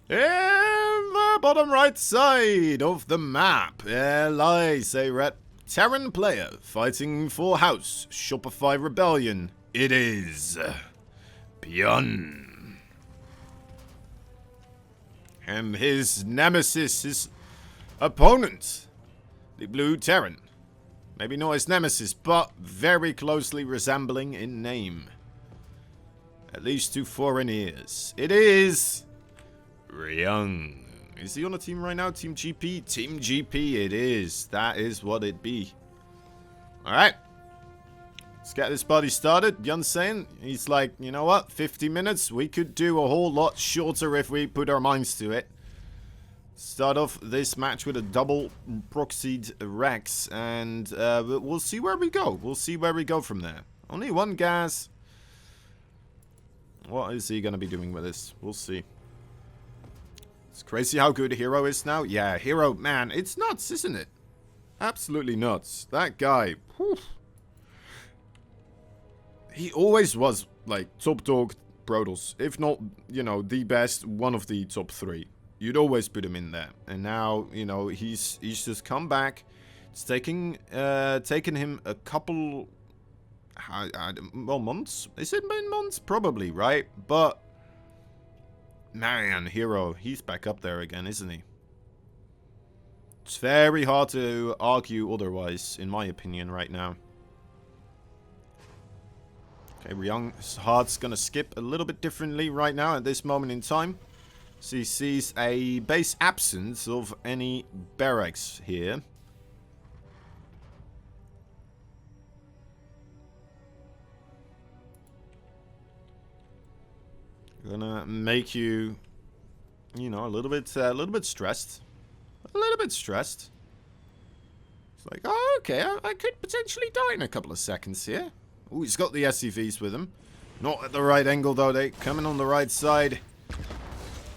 In the bottom right side of the map, there lies a red Terran player fighting for House Shopify Rebellion. It is Byun. And his nemesis, his opponent, the blue Terran. Maybe not his nemesis, but very closely resembling in name. At least to foreign ears. It is RYUNG. Is he on a team right now? Team GP? Team GP it is. That is what it be. Alright. Let's get this party started. Byun's saying, he's like, you know what? 50 minutes. We could do a whole lot shorter if we put our minds to it. Start off this match with a double proxied Rex. And we'll see where we go. We'll see where we go from there. Only one gas. What is he going to be doing with this? We'll see. It's crazy how good Hero is now. Yeah, Hero, man, it's nuts, isn't it? Absolutely nuts. That guy, whew. He always was, like, top dog Brodels. If not, you know, the best, one of the top 3. You'd always put him in there. And now, you know, he's just come back. It's taken him a couple, well, months? Is it been months? Probably, right? But man, Hero, he's back up there again, isn't he? It's very hard to argue otherwise, in my opinion, right now. Okay, RYUNG's heart's gonna skip a little bit differently right now at this moment in time. So he sees a base absence of any barracks here. Gonna make you, you know, a little bit stressed. A little bit stressed. It's like, oh, okay, I could potentially die in a couple of seconds here. Ooh, he's got the SCVs with him. Not at the right angle, though. They coming on the right side.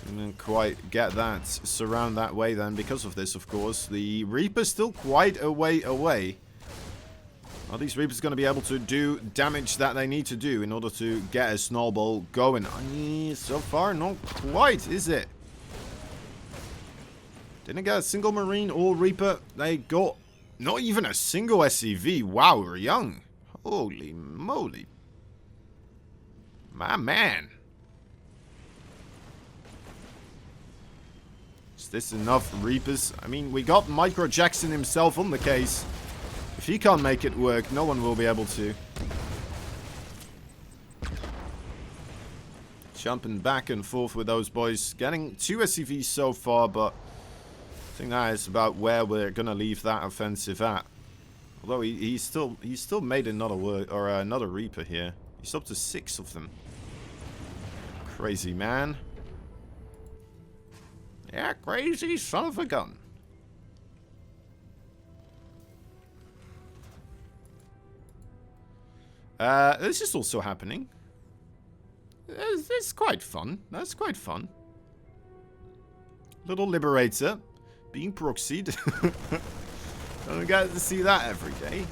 Didn't quite get that surround that way then because of this, of course. The Reaper's still quite a way away. Are these Reapers going to be able to do damage that they need to do in order to get a snowball going? So far, not quite, is it? Didn't get a single Marine or Reaper. They got not even a single SCV. Wow, RYUNG. Holy moly. My man. Is this enough Reapers? I mean, we got Micro Jackson himself on the case. If he can't make it work, no one will be able to. Jumping back and forth with those boys. Getting 2 SCVs so far, but I think that is about where we're going to leave that offensive at. Although he still made another another Reaper here. He's up to 6 of them. Crazy, man. Yeah, crazy son of a gun. This is also happening. It's quite fun. That's quite fun. Little Liberator being proxied. Don't get to see that every day.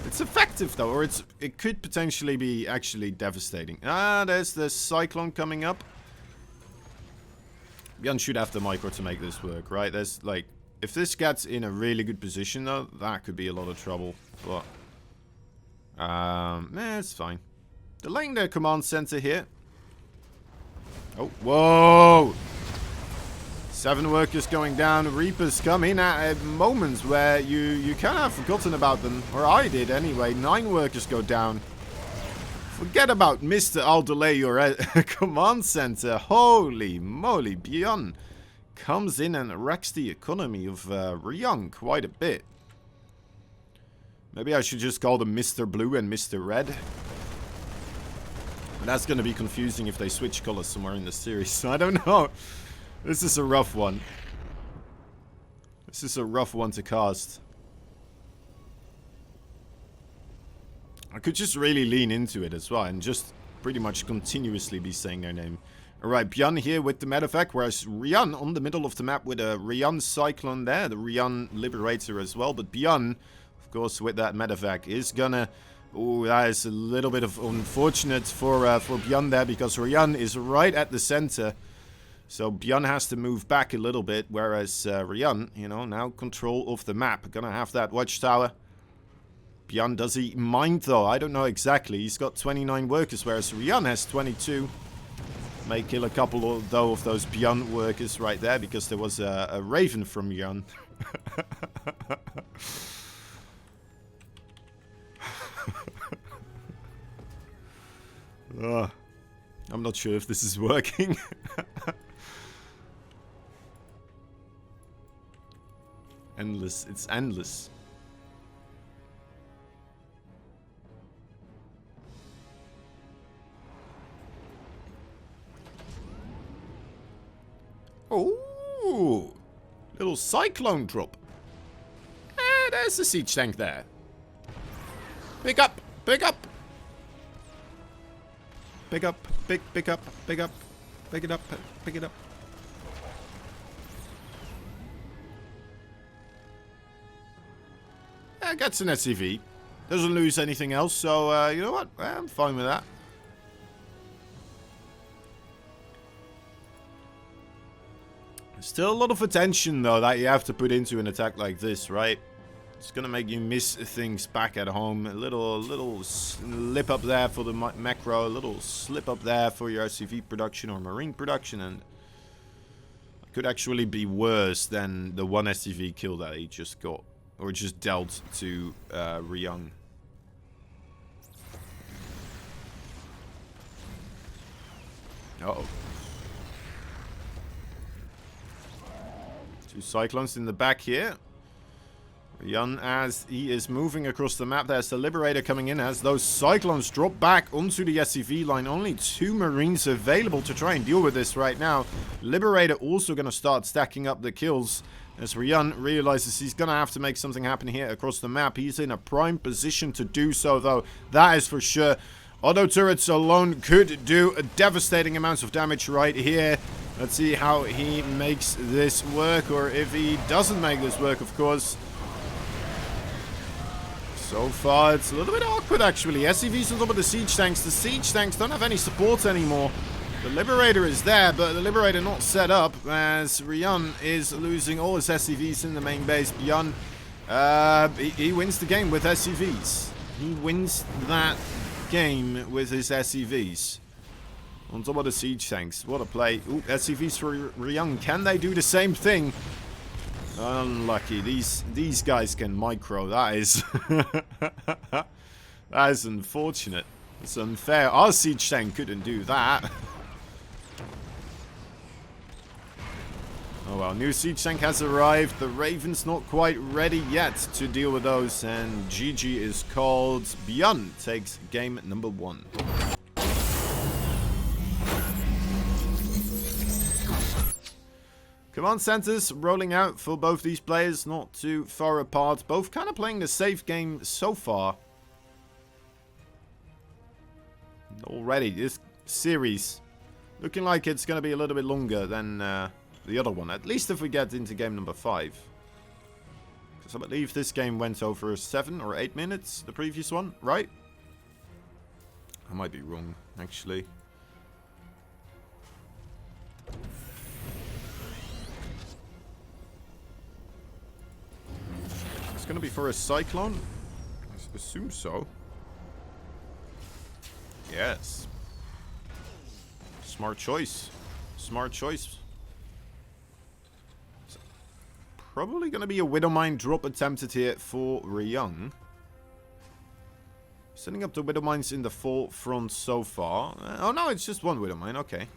It's effective though, or it could potentially be actually devastating. There's the Cyclone coming up. Byun should have the micro to make this work, right? There's like, if this gets in a really good position though, that could be a lot of trouble. But it's fine. Delaying their command center here. Oh, whoa! 7 workers going down. Reapers come in at moments where you kind of have forgotten about them. Or I did anyway. 9 workers go down. Forget about Mr. I'll delay your command center. Holy moly. Byun comes in and wrecks the economy of RYUNG quite a bit. Maybe I should just call them Mr. Blue and Mr. Red. But that's going to be confusing if they switch colors somewhere in the series. I don't know. This is a rough one. This is a rough one to cast. I could just really lean into it as well and just pretty much continuously be saying their name. Alright, Byun here with the medevac, whereas RYUNG on the middle of the map with a RYUNG Cyclone there, the RYUNG Liberator as well, but Byun, of course, with that medevac is gonna... Oh, that is a little bit of unfortunate for Byun there, because RYUNG is right at the center. So Byun has to move back a little bit, whereas RYUNG, you know, now control of the map. Gonna have that watchtower. Byun, does he mind though? I don't know exactly. He's got 29 workers, whereas RYUNG has 22. May kill a couple though of those Byun workers right there, because there was a Raven from RYUNG. I'm not sure if this is working. Endless. It's endless. Oh, little cyclone drop. There's the siege tank there. Pick up, pick up. Pick up, pick up, pick up. Pick it up, pick it up. Gets an SCV. Doesn't lose anything else, so you know what? I'm fine with that. Still a lot of attention, though, that you have to put into an attack like this, right? It's gonna make you miss things back at home. A little slip up there for the macro, a little slip up there for your SCV production or marine production, and it could actually be worse than the one SCV kill that he just got, or just dealt to RYUNG. Uh-oh. Two Cyclones in the back here. RYUNG, as he is moving across the map, there's the Liberator coming in as those Cyclones drop back onto the SCV line. Only 2 Marines available to try and deal with this right now. Liberator also going to start stacking up the kills as RYUNG realizes he's going to have to make something happen here across the map. He's in a prime position to do so, though. That is for sure. Auto turrets alone could do a devastating amounts of damage right here. Let's see how he makes this work, or if he doesn't make this work, of course. So far, it's a little bit awkward, actually. SCVs on top of the siege tanks. The siege tanks don't have any support anymore. The Liberator is there, but the Liberator not set up, as RYUNG is losing all his SCVs in the main base. Byun, he wins the game with SCVs. He wins that game with his SCVs. On top of the siege tanks. What a play. Ooh, SCVs for RYUNG. Can they do the same thing? Unlucky. These guys can micro. That is... that is unfortunate. It's unfair. Our siege tank couldn't do that. Oh well, new siege tank has arrived. The Raven's not quite ready yet to deal with those. And GG is called. Byun takes game number 1. Command centers rolling out for both these players, not too far apart. Both kind of playing the safe game so far. Already, this series looking like it's going to be a little bit longer than the other one. At least if we get into game number 5. Because I believe this game went over 7 or 8 minutes, the previous one, right? I might be wrong, actually. It's going to be for a Cyclone? I assume so. Yes. Smart choice. Smart choice. So, probably going to be a Widowmine drop attempted here for RYUNG. Setting up the Widowmines in the forefront so far. Oh no, it's just one Widowmine. Okay.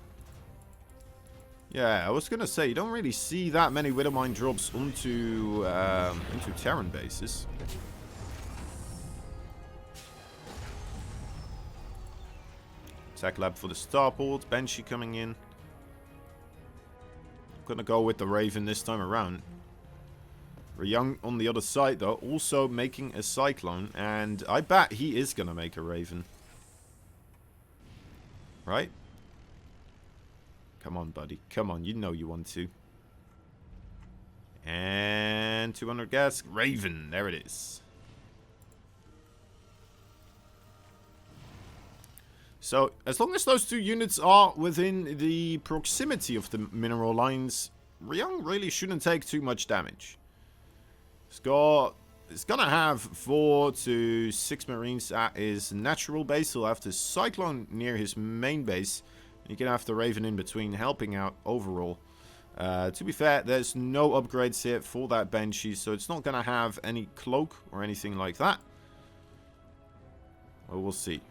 Yeah, I was gonna say, you don't really see that many Widowmine drops into Terran bases. Attack lab for the starport. Banshee coming in. I'm gonna go with the Raven this time around. RYUNG on the other side, though, also making a Cyclone. And I bet he is gonna make a Raven. Right? Come on, buddy. Come on. You know you want to. And 200 gas. Raven. There it is. So, as long as those two units are within the proximity of the mineral lines, RYUNG really shouldn't take too much damage. It's gonna have 4 to 6 Marines at his natural base. He'll have the Cyclone near his main base. You can have the Raven in between, helping out overall. To be fair, there's no upgrades here for that Banshee, so it's not gonna have any cloak or anything like that. Well, we'll see.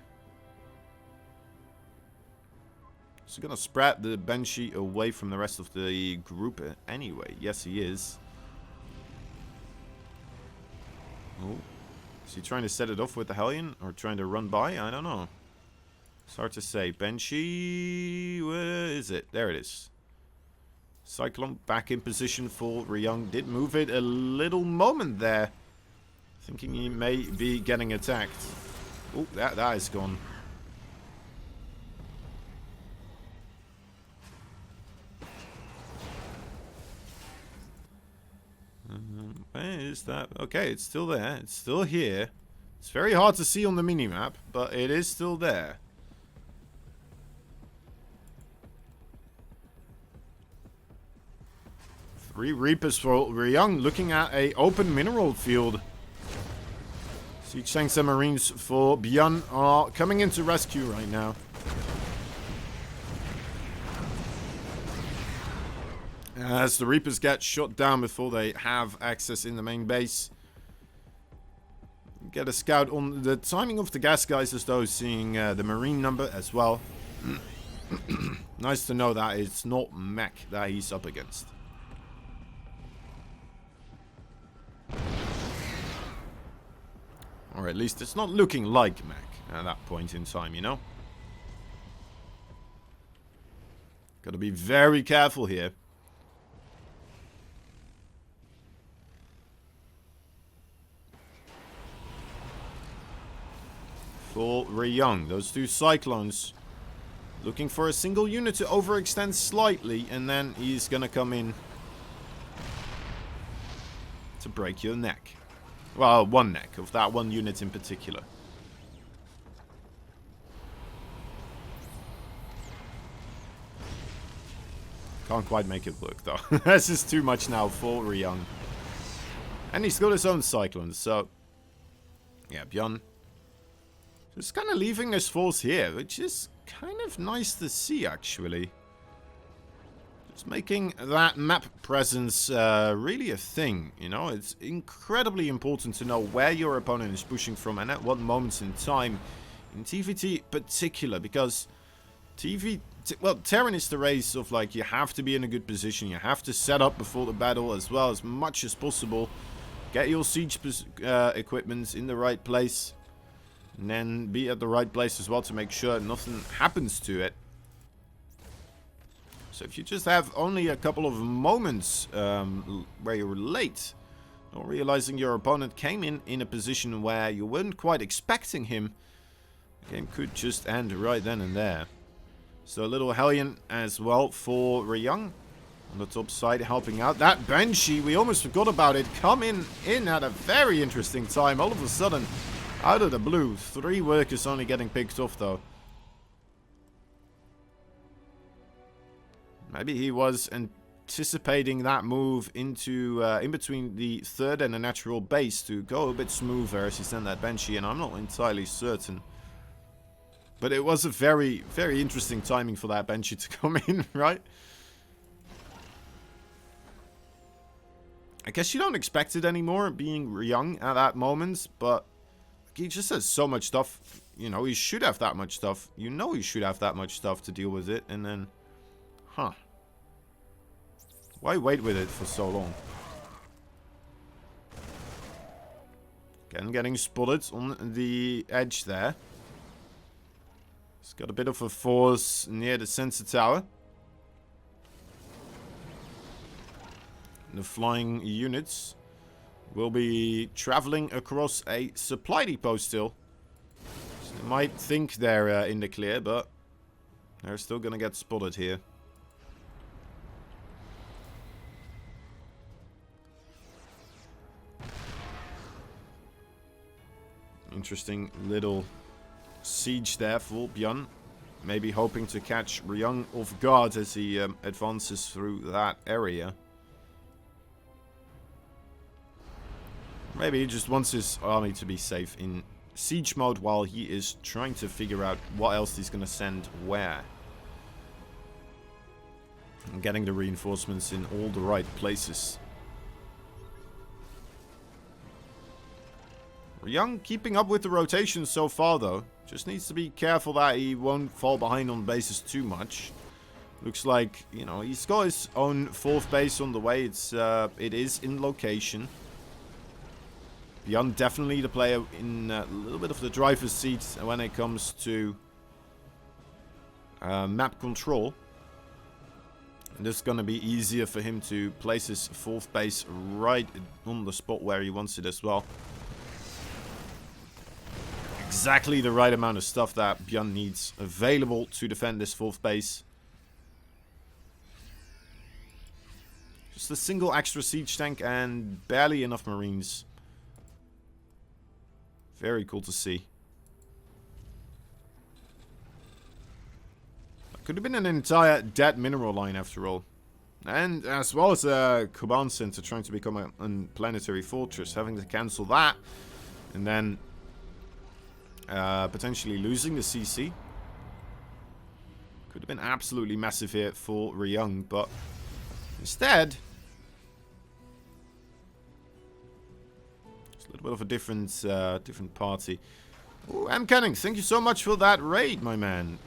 Is he gonna spread the Banshee away from the rest of the group anyway? Yes, he is. Oh. Is he trying to set it off with the Hellion? Or trying to run by? I don't know. It's hard to say. Banshee... where is it? There it is. Cyclone back in position for RYUNG. Did move it a little moment there. Thinking he may be getting attacked. Oh, that is gone. Where is that? Okay, it's still there. It's still here. It's very hard to see on the minimap, but it is still there. Three Reapers for RYUNG, looking at a open mineral field. Siege tanks and Marines for Byun are coming into rescue right now. As the Reapers get shot down before they have access in the main base. Get a scout on the timing of the gas guys as though seeing the Marine number as well. Nice to know that it's not mech that he's up against. Or at least it's not looking like mech at that point in time, you know? Gotta be very careful here. For RYUNG, those two Cyclones looking for a single unit to overextend slightly, and then he's gonna come in to break your neck. Well, one neck of that one unit in particular. Can't quite make it work though. This is too much now for RYUNG. And he's got his own Cyclones, so yeah, Byun just kind of leaving his force here, which is kind of nice to see, actually. Just making that map presence really a thing, you know? It's incredibly important to know where your opponent is pushing from and at what moments in time. In TVT particular, because well, Terran is the race of, like, you have to be in a good position. You have to set up before the battle as well as much as possible. Get your siege equipment in the right place. And then be at the right place as well to make sure nothing happens to it. So if you just have only a couple of moments where you're late, or realizing your opponent came in a position where you weren't quite expecting him, the game could just end right then and there. So a little Hellion as well for RYUNG on the top side, helping out. That Banshee, we almost forgot about it, coming in at a very interesting time. All of a sudden, out of the blue, 3 workers only getting picked off though. Maybe he was anticipating that move into in between the third and the natural base to go a bit smoother as he sent that Banshee, and I'm not entirely certain. But it was a very, very interesting timing for that Banshee to come in, right? I guess you don't expect it anymore, being RYUNG at that moment, but he just has so much stuff. You know, he should have that much stuff. You know he should have that much stuff to deal with it, and then... Huh. Why wait with it for so long? Again, getting spotted on the edge there. He's got a bit of a force near the sensor tower. The flying units will be traveling across a supply depot still. So they might think they're in the clear, but they're still gonna get spotted here. Interesting little siege there for Byun. maybe hoping to catch RYUNG off guard as he advances through that area. Maybe he just wants his army to be safe in siege mode while he is trying to figure out what else he's going to send where. And getting the reinforcements in all the right places. RYUNG keeping up with the rotation so far though. Just needs to be careful that he won't fall behind on bases too much. Looks like, you know, he's got his own 4th base on the way. It is in location. Byun definitely the player in a little bit of the driver's seat when it comes to map control. And this is going to be easier for him to place his 4th base right on the spot where he wants it as well. Exactly the right amount of stuff that Byun needs available to defend this 4th base. Just a single extra siege tank and barely enough marines. Very cool to see. Could have been an entire dead mineral line after all. And as well as a command center trying to become a planetary fortress. Having to cancel that. And then potentially losing the CC. Could have been absolutely massive here for RYUNG. But instead, it's a little bit of a different party. Ooh, M. Canning, thank you so much for that raid, my man.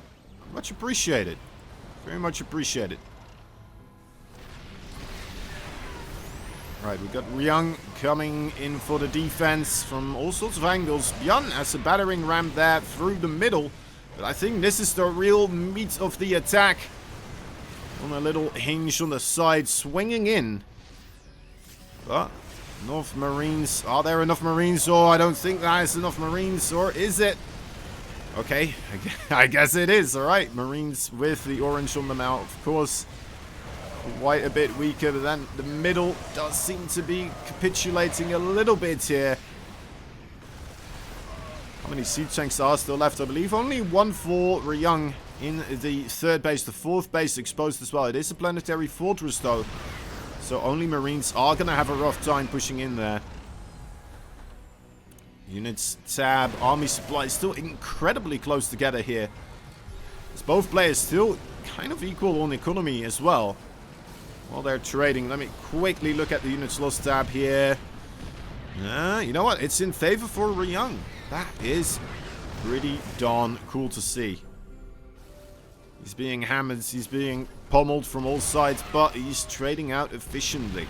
Much appreciated. Very much appreciated. Right, we've got RYUNG coming in for the defense from all sorts of angles. Byun has a battering ram there through the middle. But I think this is the real meat of the attack. On a little hinge on the side, swinging in. But enough marines. Are there enough marines? Or I don't think there's enough marines. Or is it? Okay, I guess it is. Alright, marines with the orange on them out. Of course, white a bit weaker, but then the middle does seem to be capitulating a little bit here. How many siege tanks are still left? I believe only one for RYUNG in the 3rd base. The 4th base exposed as well. It is a planetary fortress though, so only marines are going to have a rough time pushing in there. Units, tab, army supply still incredibly close together here. As both players still kind of equal on economy as well. While they're trading, let me quickly look at the units lost tab here. You know what? It's in favor for RYUNG. That is pretty darn cool to see. He's being hammered, he's being pummeled from all sides, but he's trading out efficiently.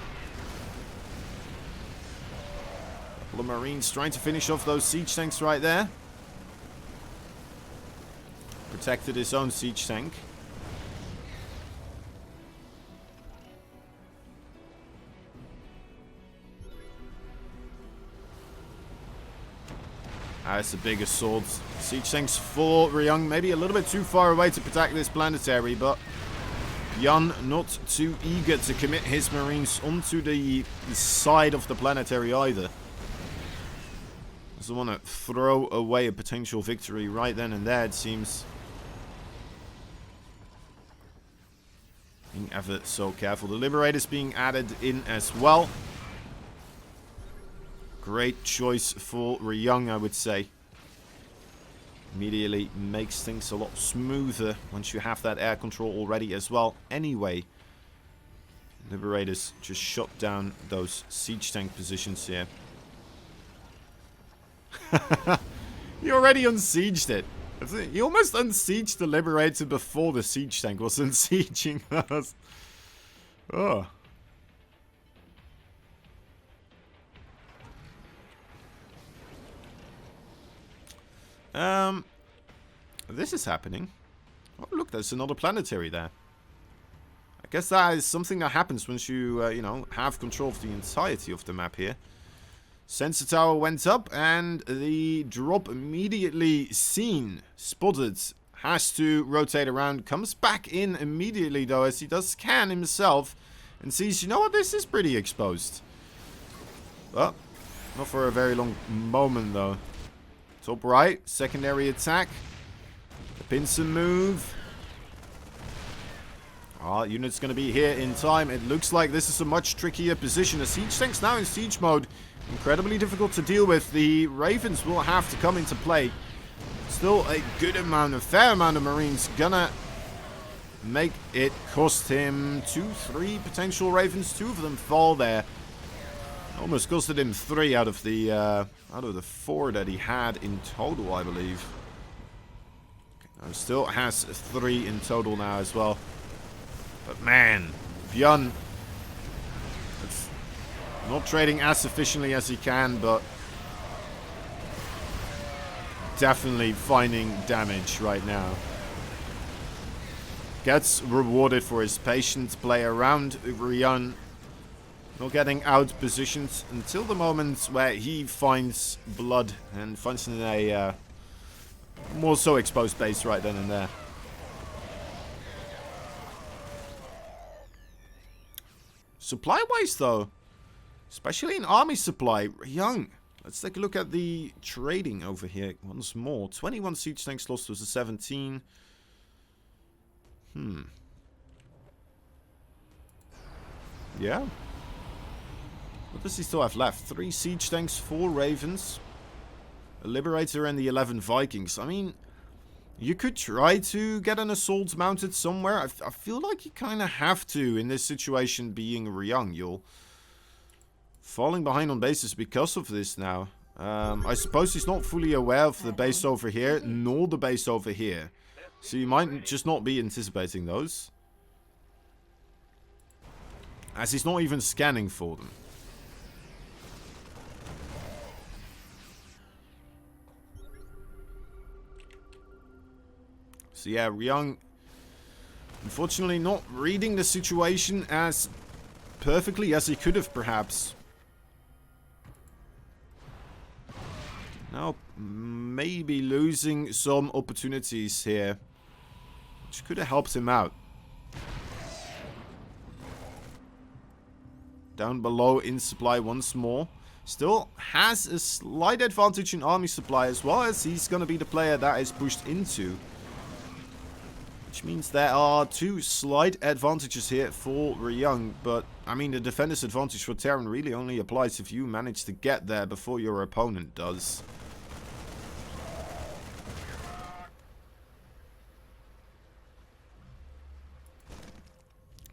The marines trying to finish off those siege tanks right there. Protected his own siege tank. That's the biggest swords. Siege tanks for RYUNG. Maybe a little bit too far away to protect this planetary, but Byun not too eager to commit his marines onto the side of the planetary either. Doesn't want to throw away a potential victory right then and there, it seems. Being ever so careful. The Liberators being added in as well. Great choice for RYUNG, I would say. Immediately makes things a lot smoother once you have that air control already as well. Anyway, Liberators just shot down those siege tank positions here. He already unsieged it. He almost unsieged the Liberator before the siege tank was unsieging us. Oh. This is happening. Oh, look, there's another planetary there. I guess that is something that happens once you, you know, have control of the entirety of the map here. Sensor tower went up, and the drop immediately seen, spotted, has to rotate around, comes back in immediately though, as he does scan himself, and sees, you know what, this is pretty exposed. Well, not for a very long moment though. Top right, secondary attack. Pincer move. Unit's going to be here in time. It looks like this is a much trickier position. The siege tank's now in siege mode. Incredibly difficult to deal with. The Ravens will have to come into play. Still a fair amount of Marines. Gonna make it cost him 2-3 potential Ravens. 2 of them fall there. Almost costed him 3 out of the 4 that he had in total, I believe. Okay, still has 3 in total now as well. But man, Byun, it's not trading as efficiently as he can, but definitely finding damage right now. Gets rewarded for his patient play around RYUNG. Not getting out positioned until the moment where he finds blood and finds in a more so exposed base right then and there. Supply-wise, though, especially in army supply, RYUNG. Let's take a look at the trading over here once more. 21 siege tanks lost was a 17. Yeah. What does he still have left? 3 siege tanks, 4 Ravens, a Liberator, and the 11 Vikings. I mean, you could try to get an assault mounted somewhere. I feel like you kind of have to in this situation, being RYUNG. You're falling behind on bases because of this now. I suppose he's not fully aware of the base over here, nor the base over here. So you might just not be anticipating those, as he's not even scanning for them. So yeah, RYUNG, unfortunately not reading the situation as perfectly as he could have, perhaps. Now, maybe losing some opportunities here, which could have helped him out. Down below in supply once more. Still has a slight advantage in army supply, as well as he's going to be the player that is pushed into. Which means there are 2 slight advantages here for RYUNG. But, I mean, the defender's advantage for Terran really only applies if you manage to get there before your opponent does.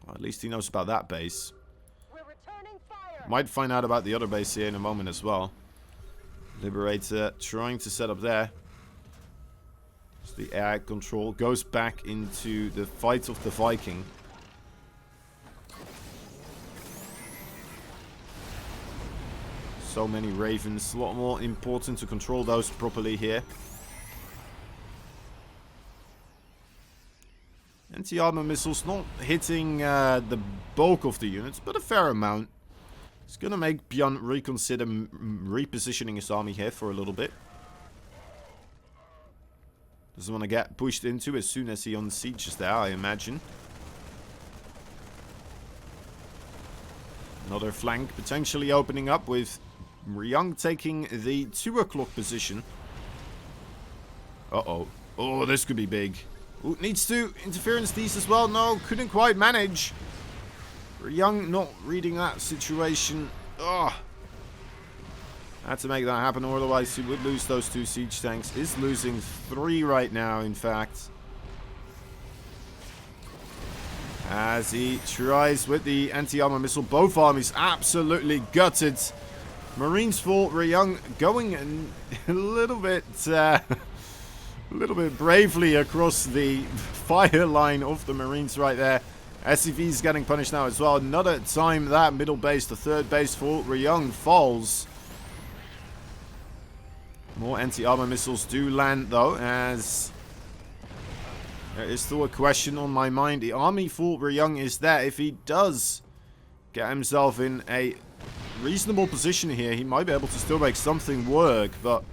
Well, at least he knows about that base. Might find out about the other base here in a moment as well. Liberator trying to set up there. So the air control goes back into the fight of the Viking. So many Ravens. A lot more important to control those properly here. Anti-armor missiles not hitting the bulk of the units, but a fair amount. It's going to make Byun reconsider repositioning his army here for a little bit. Doesn't want to get pushed into as soon as he unsieges there, I imagine. Another flank potentially opening up with RYUNG taking the 2 o'clock position. Uh-oh. Oh, this could be big. Ooh, needs to interference these as well. No, couldn't quite manage. RYUNG not reading that situation. Ugh. Had to make that happen, or otherwise he would lose those 2 siege tanks. Is losing 3 right now, in fact. As he tries with the anti-armor missile. Both armies absolutely gutted. Marines for RYUNG going a little bit bravely across the fire line of the Marines right there. SCV's getting punished now as well. Another time that middle base, the 3rd base for RYUNG, falls. More anti-armor missiles do land, though, as there is still a question on my mind. The army for RYUNG is there. If he does get himself in a reasonable position here, he might be able to still make something work, but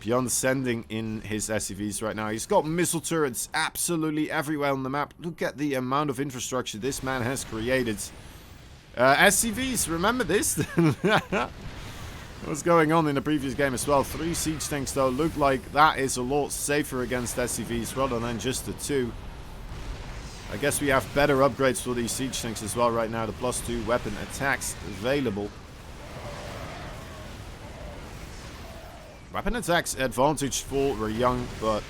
Byun sending in his SCVs right now. He's got missile turrets absolutely everywhere on the map. Look at the amount of infrastructure this man has created. SCVs, remember this? What's going on in the previous game as well. 3 siege tanks though look like that is a lot safer against SCVs rather than just the 2. I guess we have better upgrades for these siege tanks as well right now. The +2 weapon attacks available. Weapon attacks advantage for RYUNG, but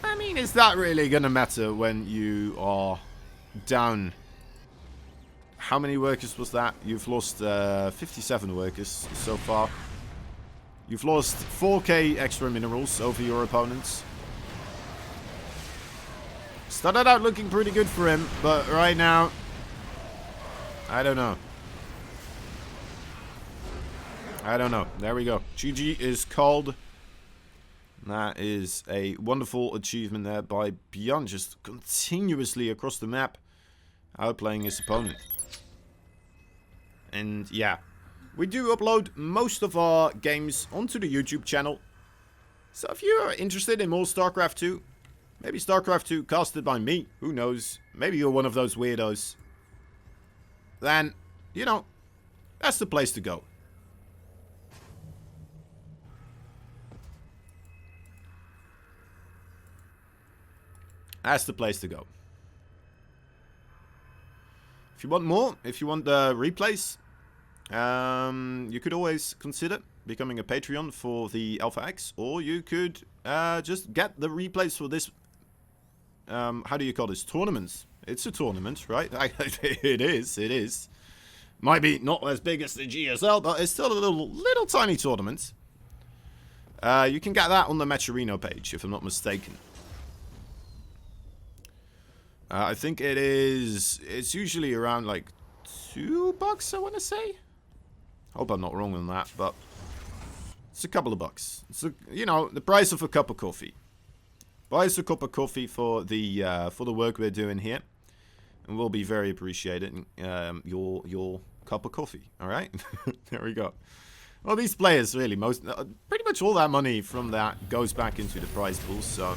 I mean, is that really gonna matter when you are down? How many workers was that? You've lost 57 workers so far. You've lost 4k extra minerals over your opponents. Started out looking pretty good for him, but right now, I don't know. I don't know. There we go. GG is called. That is a wonderful achievement there by Byun, just continuously across the map, outplaying his opponent. And yeah, we do upload most of our games onto the YouTube channel. So if you're interested in more StarCraft 2, maybe StarCraft 2 casted by me, who knows, maybe you're one of those weirdos, then, you know, that's the place to go. That's the place to go. If you want more, if you want the replays, you could always consider becoming a Patreon for the Alpha X, or you could just get the replays for this, how do you call this, tournaments. It's a tournament, right? It is. Might be not as big as the GSL, but it's still a little tiny tournament. You can get that on the Matcherino page, if I'm not mistaken. I think it's usually around like $2, I want to say. Hope I'm not wrong on that, but it's a couple of bucks. It's you know, the price of a cup of coffee. Buy us a cup of coffee for the work we're doing here, and we'll be very appreciated. Your cup of coffee. All right, there we go. Well, these players really pretty much all that money from that goes back into the prize pools, so.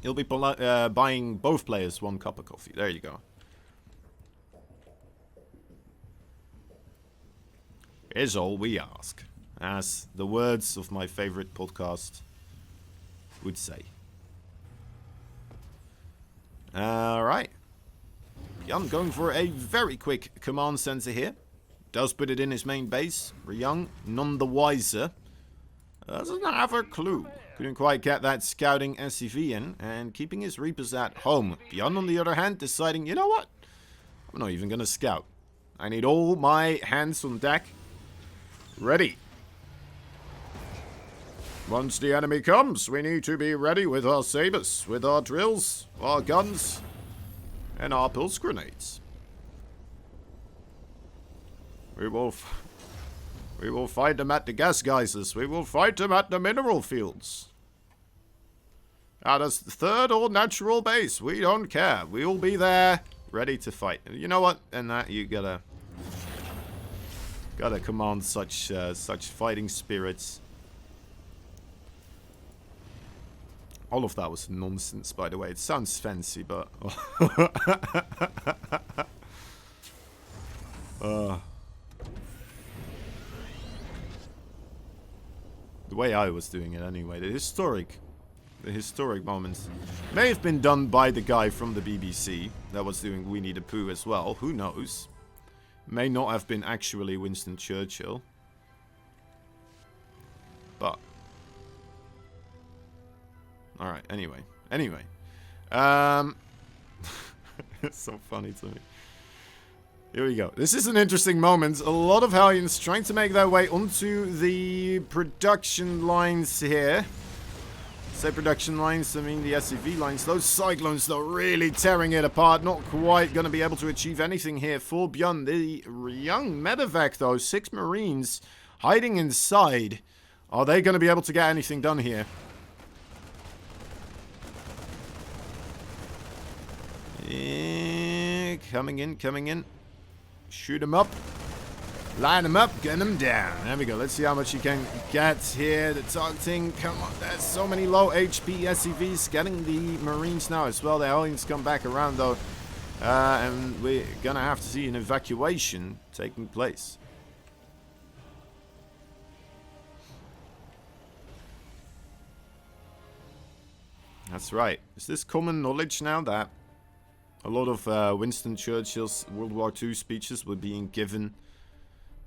He'll be buying both players 1 cup of coffee. There you go. Is all we ask. As the words of my favorite podcast would say. Alright. I'm going for a very quick command center here. Does put it in his main base. RYUNG, none the wiser. Doesn't have a clue. Couldn't quite get that scouting SCV in, and keeping his Reapers at home. Byun, on the other hand, deciding, you know what? I'm not even going to scout. I need all my hands on deck. Ready. Once the enemy comes, we need to be ready with our sabers, with our drills, our guns, and our pulse grenades. We will fight them at the gas geysers. We will fight them at the mineral fields. At a 3rd or natural base. We don't care. We will be there, ready to fight. You know what? And that you gotta command such fighting spirits. All of that was nonsense, by the way. It sounds fancy, but the way I was doing it anyway. The historic moments may have been done by the guy from the BBC that was doing We Need a Poo as well. Who knows? May not have been actually Winston Churchill. But alright, anyway. It's so funny to me. Here we go. This is an interesting moment. A lot of Hellions trying to make their way onto the production lines here. Say production lines, I mean the SCV lines. Those Cyclones, though, really tearing it apart. Not quite going to be able to achieve anything here for Byun. The RYUNG medevac, though, 6 Marines hiding inside. Are they going to be able to get anything done here? Coming in. Shoot him up. Line him up. Gun him down. There we go. Let's see how much he can get here. The targeting. Come on. There's so many low HP SCVs. Getting the Marines now as well. The aliens come back around, though. And we're going to have to see an evacuation taking place. That's right. Is this common knowledge now that a lot of Winston Churchill's World War II speeches were being given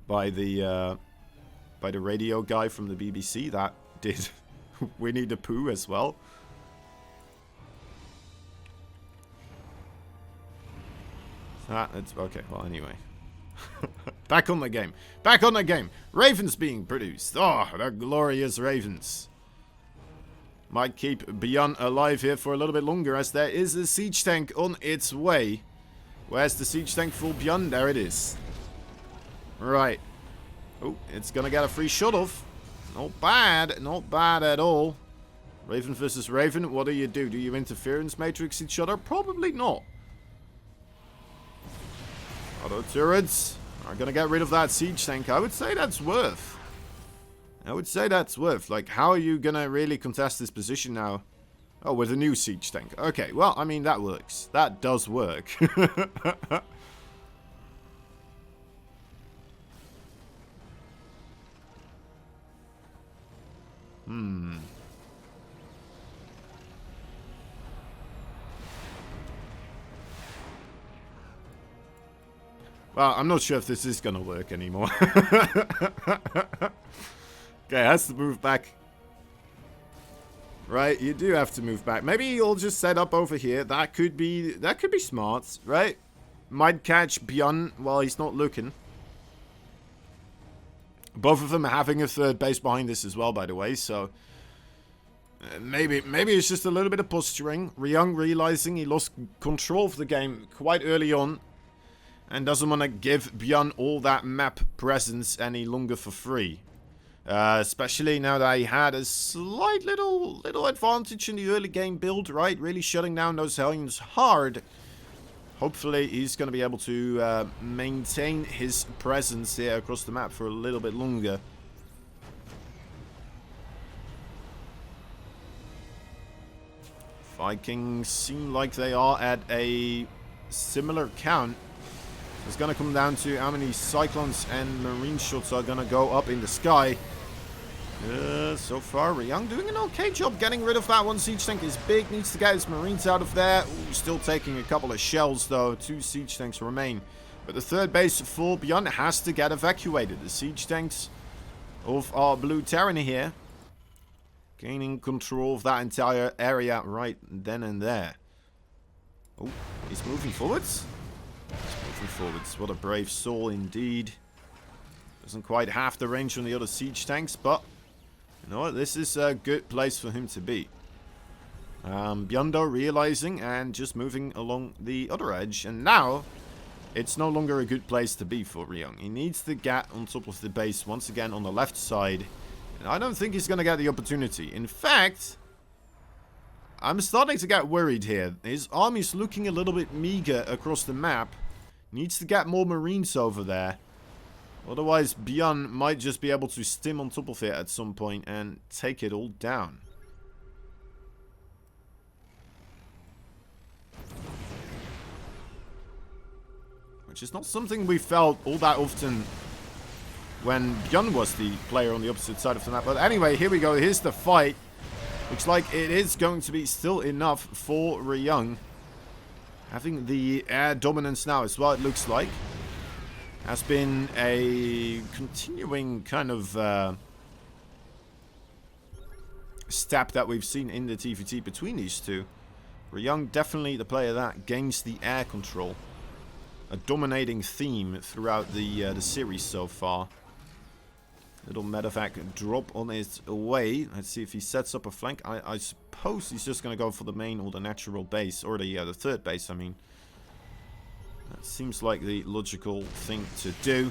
by the radio guy from the BBC that did Winnie the Pooh as well? That's okay. Well, anyway. Back on the game. Back on the game. Ravens being produced. Oh, the glorious Ravens. Might keep Byun alive here for a little bit longer as there is a siege tank on its way. Where's the siege tank for Byun? There it is. Right. Oh, it's gonna get a free shot off. Not bad. Not bad at all. Raven versus Raven. What do? Do you interference matrix each other? Probably not. Auto turrets are gonna get rid of that siege tank. I would say that's worth. Like, how are you gonna really contest this position now? Oh, with a new siege tank. Okay, well, I mean, that works. That does work. Well, I'm not sure if this is gonna work anymore. Okay, has to move back. Right, you do have to move back. Maybe you'll just set up over here. That could be smart, right? Might catch Byun while he's not looking. Both of them having a third base behind this as well, by the way, so maybe it's just a little bit of posturing. RYUNG realizing he lost control of the game quite early on and doesn't want to give Byun all that map presence any longer for free. Especially now that he had a slight little advantage in the early game build, right? Really shutting down those Hellions hard. Hopefully he's going to be able to maintain his presence here across the map for a little bit longer. Vikings seem like they are at a similar count. It's going to come down to how many Cyclones and Marine shots are going to go up in the sky. So far, RYUNG doing an okay job getting rid of that one. Siege tank is big, needs to get his Marines out of there. Ooh, still taking a couple of shells, though. 2 siege tanks remain. But the third base for Byun has to get evacuated. The siege tanks of our blue Terran here gaining control of that entire area right then and there. Oh, he's moving forwards. What a brave soul indeed. Doesn't quite have the range on the other siege tanks, but you know what? This is a good place for him to be. Byun realizing and just moving along the other edge. And now, it's no longer a good place to be for RYUNG. He needs to get on top of the base once again on the left side. And I don't think he's going to get the opportunity. In fact, I'm starting to get worried here. His army's looking a little bit meager across the map. Needs to get more Marines over there. Otherwise, Byun might just be able to stim on top of it at some point and take it all down. Which is not something we felt all that often when Byun was the player on the opposite side of the map. But anyway, here we go. Here's the fight. Looks like it is going to be still enough for RYUNG. Having the air dominance now as well, it looks like. Has been a continuing kind of step that we've seen in the TVT between these two. RYUNG definitely the player that gains the air control. A dominating theme throughout the series so far. Little medevac drop on his way. Let's see if he sets up a flank. I suppose he's just going to go for the main or the natural base. Or the third base, I mean. That seems like the logical thing to do.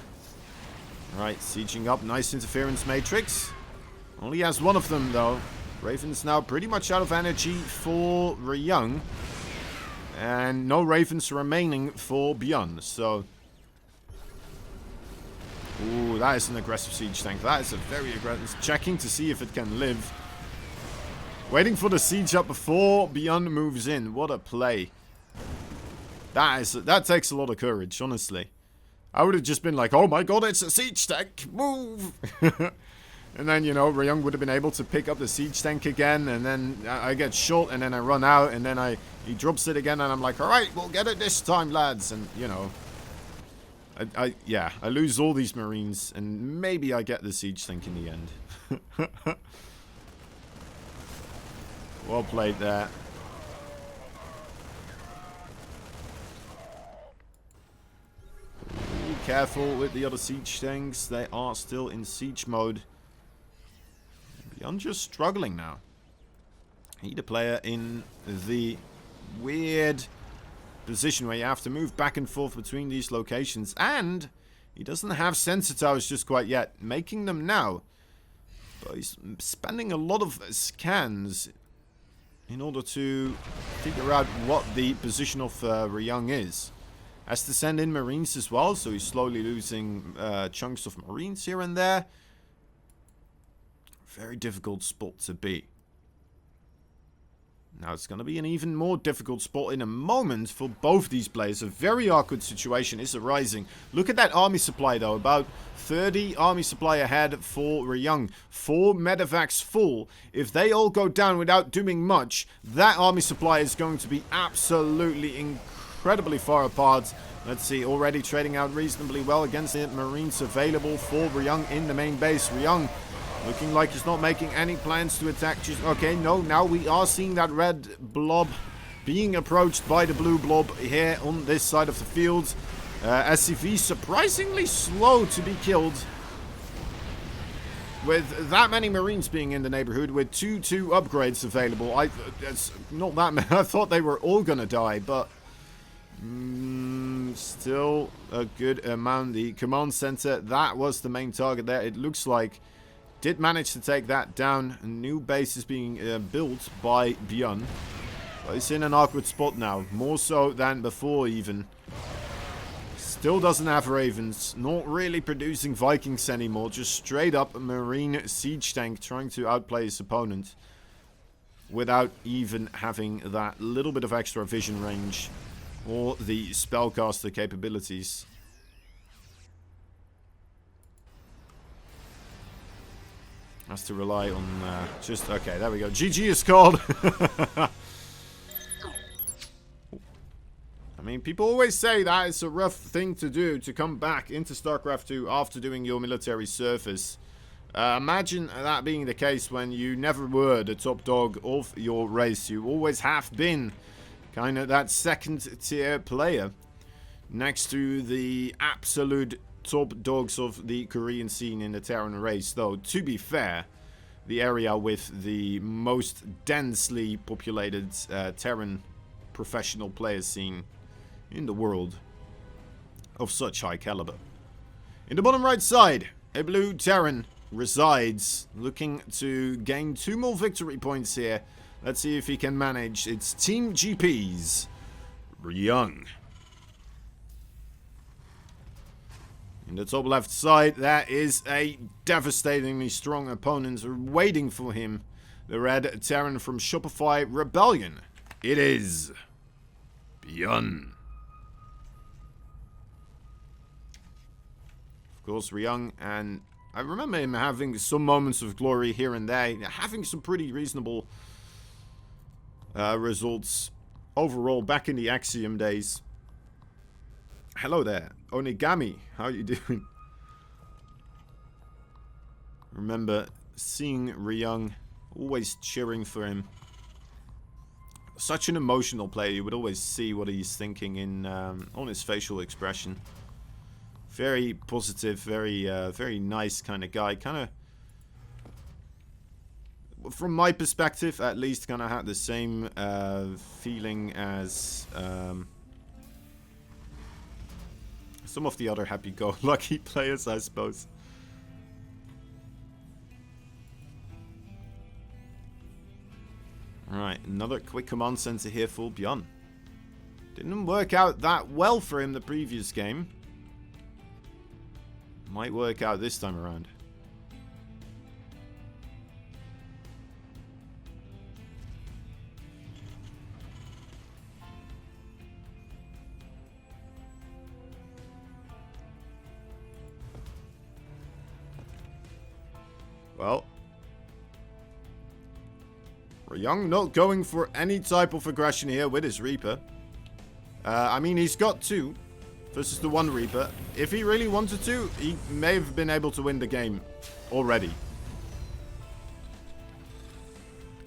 Alright, sieging up. Nice interference matrix. Only has one of them, though. Raven's now pretty much out of energy for RYUNG. And no Ravens remaining for Byun. So... ooh, that is an aggressive siege tank. That is a very aggressive... checking to see if it can live. Waiting for the siege up before Byun moves in. What a play. That takes a lot of courage, honestly. I would have just been like, oh my god, it's a siege tank. Move! And then, you know, RYUNG would have been able to pick up the siege tank again, and then I get shot, and then I run out, and then he drops it again, and I'm like, alright, we'll get it this time, lads. And, you know, I lose all these Marines, and maybe I get the siege tank in the end. Well played there. Be careful with the other siege tanks. They are still in siege mode. Byun just struggling now. He the player in the weird position where you have to move back and forth between these locations, and he doesn't have sensor towers just quite yet, making them now. But he's spending a lot of scans in order to figure out what the position of RYUNG is. Has to send in Marines as well, so he's slowly losing chunks of Marines here and there. Very difficult spot to be. Now it's going to be an even more difficult spot in a moment for both these players. A very awkward situation is arising. Look at that army supply though. About 30 army supply ahead for RYUNG. 4 medevacs full. If they all go down without doing much, that army supply is going to be absolutely incredibly far apart. Let's see, already trading out reasonably well against the Marines available for RYUNG in the main base. RYUNG looking like he's not making any plans to attack. Okay, no, now we are seeing that red blob being approached by the blue blob here on this side of the field. SCV surprisingly slow to be killed. With that many Marines being in the neighborhood, with 2 upgrades available. It's not that many. I thought they were all gonna die, but still a good amount. The command center, that was the main target there. It looks like did manage to take that down. A new base is being built by Byun. But he's in an awkward spot now. More so than before even. Still doesn't have Ravens. Not really producing Vikings anymore. Just straight up a Marine siege tank trying to outplay his opponent. Without even having that little bit of extra vision range. Or the spellcaster capabilities. Has to rely on just... Okay, there we go. GG is called. I mean, people always say that it's a rough thing to do, to come back into StarCraft 2 after doing your military service. Imagine that being the case when you never were the top dog of your race. You always have been kind of that second tier player next to the absolute top dogs of the Korean scene in the Terran race. Though, to be fair, the area with the most densely populated Terran professional player scene in the world of such high caliber. In the bottom right side, a blue Terran resides, looking to gain 2 more victory points here. Let's see if he can manage. It's Team GP's RYUNG. In the top left side, there is a devastatingly strong opponent waiting for him. The red Terran from Shopify Rebellion. It is Byun. Of course, RYUNG, and I remember him having some moments of glory here and there, having some pretty reasonable results overall back in the Axiom days. Hello there, Onigami. How you doing? Remember seeing RYUNG, always cheering for him. Such an emotional player. You would always see what he's thinking in on his facial expression. Very positive, very nice kind of guy. Kind of, from my perspective, at least, kind of had the same feeling as some of the other happy-go-lucky players, I suppose. Alright, another quick command center here for Byun. Didn't work out that well for him the previous game. Might work out this time around. Well, RYUNG not going for any type of aggression here with his Reaper. I mean, he's got 2 versus the 1 Reaper. If he really wanted to, he may have been able to win the game already.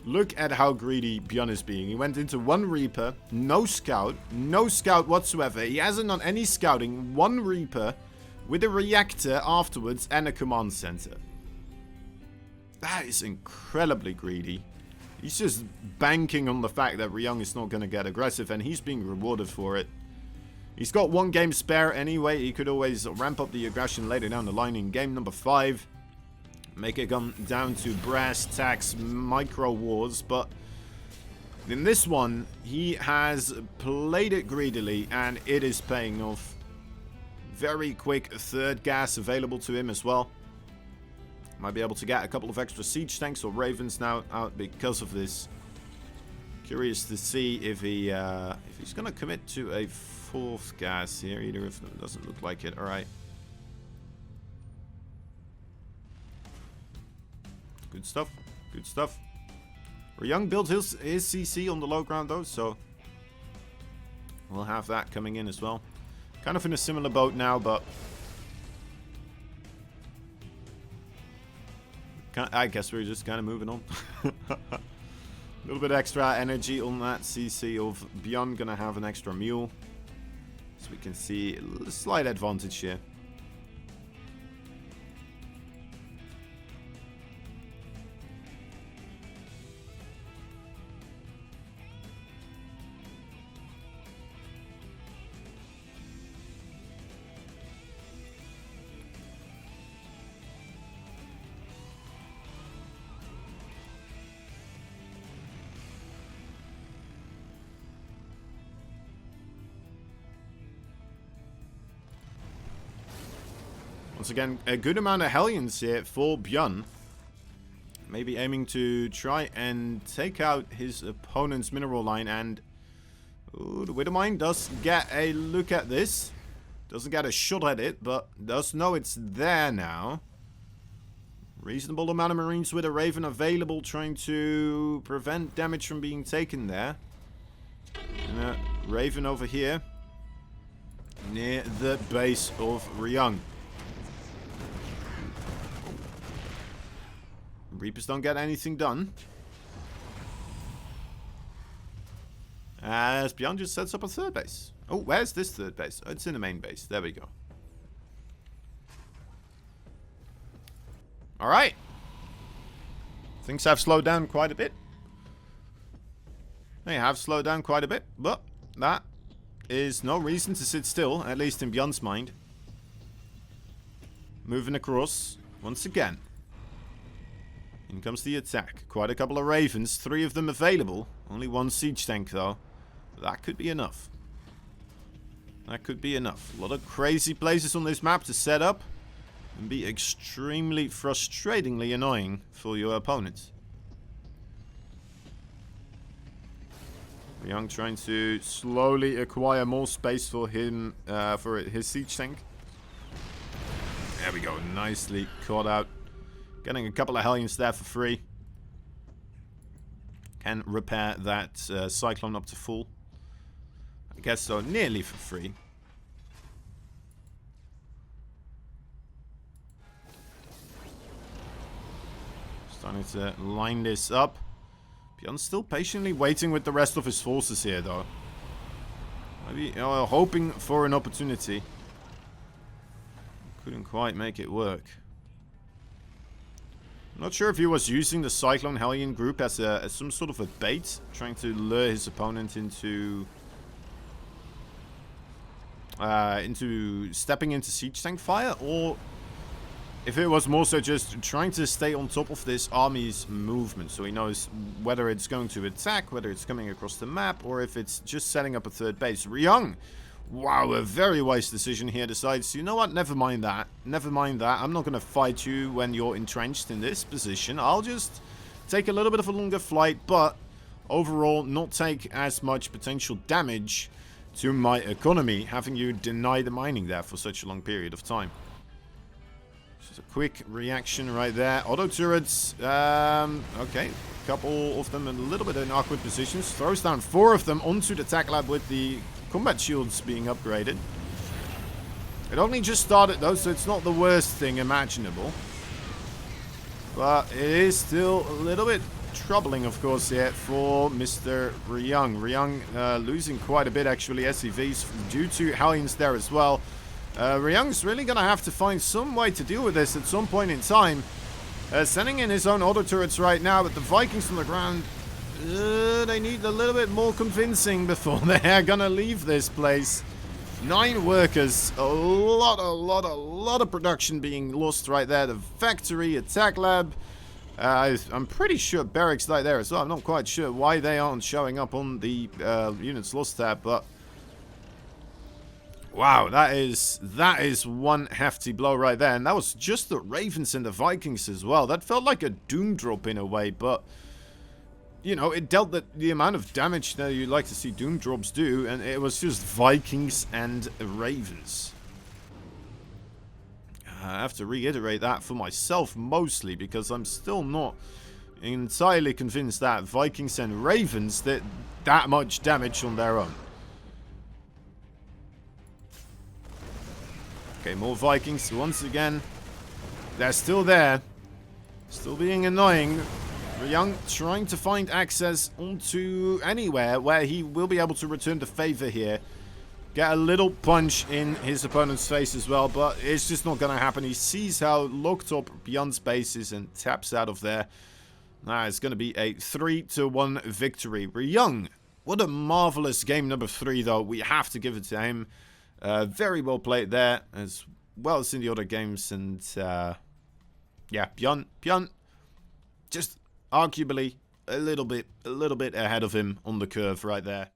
Look at how greedy Byun is being. He went into 1 Reaper, no scout whatsoever. He hasn't done any scouting. 1 Reaper with a reactor afterwards and a command center. That is incredibly greedy. He's just banking on the fact that RYUNG is not going to get aggressive, and he's being rewarded for it. He's got 1 game spare anyway. He could always ramp up the aggression later down the line in game number 5. Make it come down to brass tacks micro wars, but in this one, he has played it greedily, and it is paying off. Very quick 3rd gas available to him as well. Might be able to get a couple of extra siege tanks or ravens now out because of this. Curious to see if he's going to commit to a 4th gas here. Either of them doesn't look like it. All right. Good stuff. Good stuff. RYUNG built his CC on the low ground though, so we'll have that coming in as well. Kind of in a similar boat now, but I guess we're just kind of moving on. A little bit extra energy on that CC of Byun. Gonna have an extra mule, so we can see a slight advantage here. Once again, a good amount of Hellions here for Byun. Maybe aiming to try and take out his opponent's mineral line. And ooh, the Widowmine does get a look at this. Doesn't get a shot at it, but does know it's there now. Reasonable amount of Marines with a Raven available, trying to prevent damage from being taken there. And a Raven over here near the base of RYUNG. Reapers don't get anything done. As Byun just sets up a 3rd base. Oh, where's this 3rd base? Oh, it's in the main base. There we go. Alright. Things have slowed down quite a bit. They have slowed down quite a bit, but that is no reason to sit still, at least in Byun's mind. Moving across once again. In comes the attack. Quite a couple of ravens, 3 of them available. Only 1 siege tank though. That could be enough. That could be enough. A lot of crazy places on this map to set up and be extremely frustratingly annoying for your opponents. RYUNG trying to slowly acquire more space for him, for his siege tank. There we go, nicely caught out. Getting a couple of Hellions there for free. Can repair that Cyclone up to full. I guess so, nearly for free. Starting to line this up. Byun's still patiently waiting with the rest of his forces here, though. Maybe hoping for an opportunity. Couldn't quite make it work. Not sure if he was using the Cyclone Hellion group as some sort of a bait, trying to lure his opponent into stepping into siege tank fire, or if it was more so just trying to stay on top of this army's movement, so he knows whether it's going to attack, whether it's coming across the map, or if it's just setting up a 3rd base. RYUNG, wow, a very wise decision here. Decides, you know what, never mind that. Never mind that. I'm not going to fight you when you're entrenched in this position. I'll just take a little bit of a longer flight, but overall not take as much potential damage to my economy, having you deny the mining there for such a long period of time. Just a quick reaction right there. Auto turrets. Okay. A couple of them in a little bit in awkward positions. Throws down 4 of them onto the tech lab with the combat shields being upgraded. It only just started though, so it's not the worst thing imaginable. But it is still a little bit troubling, of course, here for Mr. RYUNG. RYUNG losing quite a bit, actually, SCVs due to Hellions there as well. RYUNG's really going to have to find some way to deal with this at some point in time. Sending in his own auto turrets right now, but the Vikings on the ground, they need a little bit more convincing before they're going to leave this place. 9 workers, a lot of production being lost right there. The factory, a tech lab. I'm pretty sure barracks right there as well. I'm not quite sure why they aren't showing up on the units lost tab, but wow, that is one hefty blow right there. And that was just the Ravens and the Vikings as well. That felt like a doom drop in a way, but you know, it dealt the amount of damage that you'd like to see doom drops do, and it was just Vikings and Ravens. I have to reiterate that for myself mostly, because I'm still not entirely convinced that Vikings and Ravens did that much damage on their own. Okay, more Vikings once again. They're still there. Still being annoying. RYUNG trying to find access onto anywhere where he will be able to return the favor here. Get a little punch in his opponent's face as well, but it's just not going to happen. He sees how locked up Byun's base is and taps out of there. Now it's going to be a 3-1 victory. RYUNG, what a marvelous game number 3 though. We have to give it to him. Very well played there, as well as in the other games. And yeah, Byun, just arguably a little bit ahead of him on the curve right there.